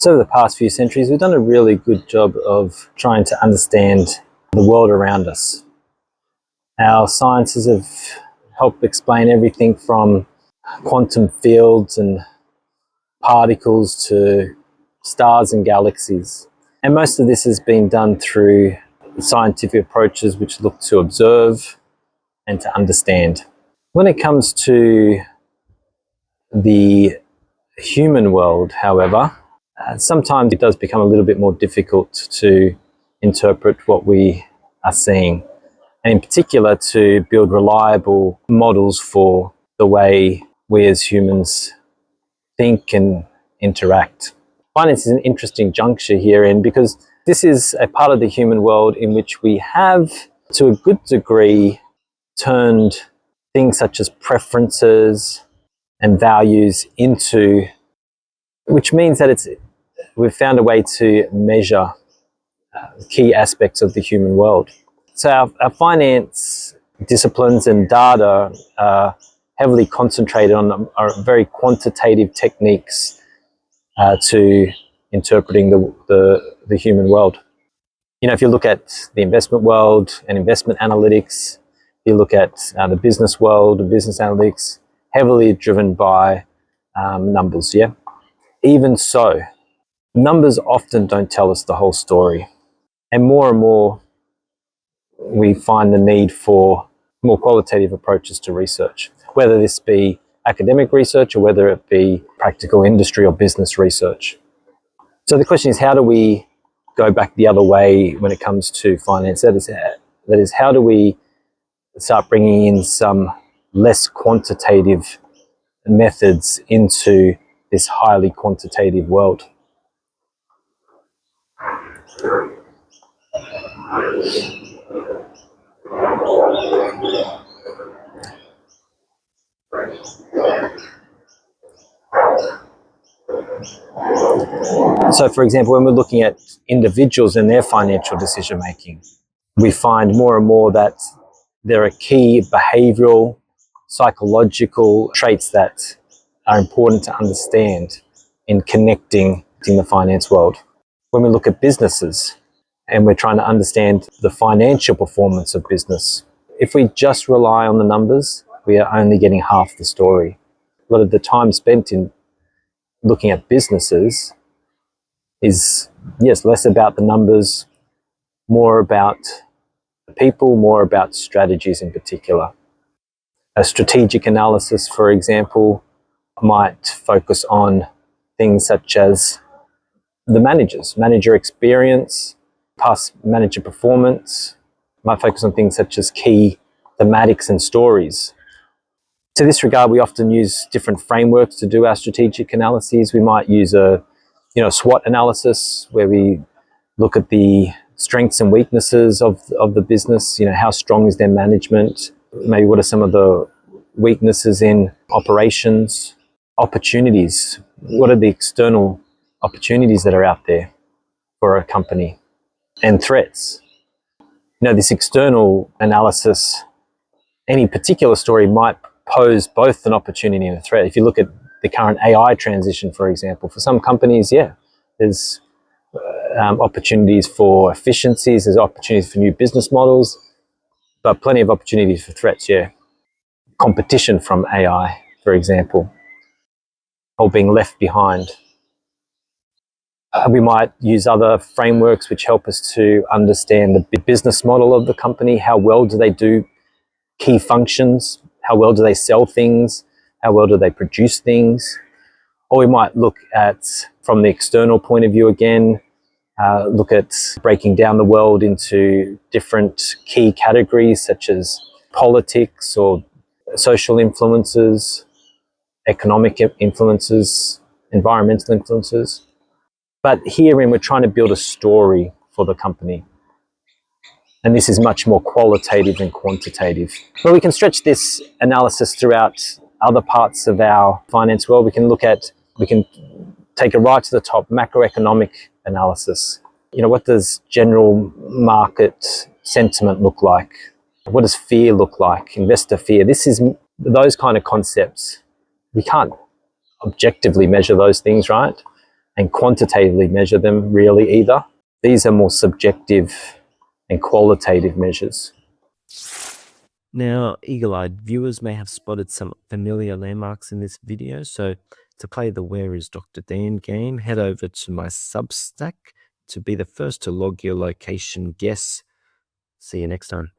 So over the past few centuries, we've done a really good job of trying to understand the world around us. Our sciences have helped explain everything from quantum fields and particles to stars and galaxies. And most of this has been done through scientific approaches which look to observe and to understand. When it comes to the human world, however, sometimes it does become a little bit more difficult to interpret what we are seeing, and in particular to build reliable models for the way we as humans think and interact. Finance is an interesting juncture herein because this is a part of the human world in which we have, to a good degree, turned things such as preferences and values into, which means that we've found a way to measure key aspects of the human world. So our finance disciplines and data are heavily concentrated on very quantitative techniques to interpreting the human world. You know, if you look at the investment world and investment analytics, you look at the business world and business analytics, heavily driven by numbers, yeah? Even so, numbers often don't tell us the whole story. And more, we find the need for more qualitative approaches to research, whether this be academic research or whether it be practical industry or business research. So the question is, how do we go back the other way when it comes to finance? That is, how do we start bringing in some less quantitative methods into this highly quantitative world? So, for example, when we're looking at individuals and their financial decision making, we find more and more that there are key behavioral, psychological traits that are important to understand in connecting in the finance world. When we look at businesses and we're trying to understand the financial performance of business, if we just rely on the numbers, we are only getting half the story. A lot of the time spent in looking at businesses is, yes, less about the numbers, more about the people, more about strategies in particular. A strategic analysis, for example, might focus on things such as the manager experience, past manager performance, might focus on things such as key thematics and stories. To this regard, we often use different frameworks to do our strategic analyses. We might use a SWOT analysis where we look at the strengths and weaknesses of the business. How strong is their management? Maybe what are some of the weaknesses in operations? Opportunities. What are the external opportunities that are out there for a company? And threats. This external analysis, any particular story might pose both an opportunity and a threat. If you look at the current AI transition, for example, for some companies, there's opportunities for efficiencies, there's opportunities for new business models, but plenty of opportunities for threats, Competition from AI, for example, or being left behind. We might use other frameworks which help us to understand the business model of the company. How well do they do key functions? How well do they sell things? How well do they produce things? Or we might look at, from the external point of view again, look at breaking down the world into different key categories such as politics or social influences, economic influences, environmental influences. But herein we're trying to build a story for the company. And this is much more qualitative than quantitative. But we can stretch this analysis throughout other parts of our finance world. We can take it right to the top, macroeconomic analysis. What does general market sentiment look like? What does fear look like? Investor fear. Those kind of concepts. We can't objectively measure those things, right? and quantitatively measure them really either. These are more subjective and qualitative measures. Now, eagle-eyed viewers may have spotted some familiar landmarks in this video, so to play the Where is Dr. Dan game, head over to my Substack to be the first to log your location guess. See you next time.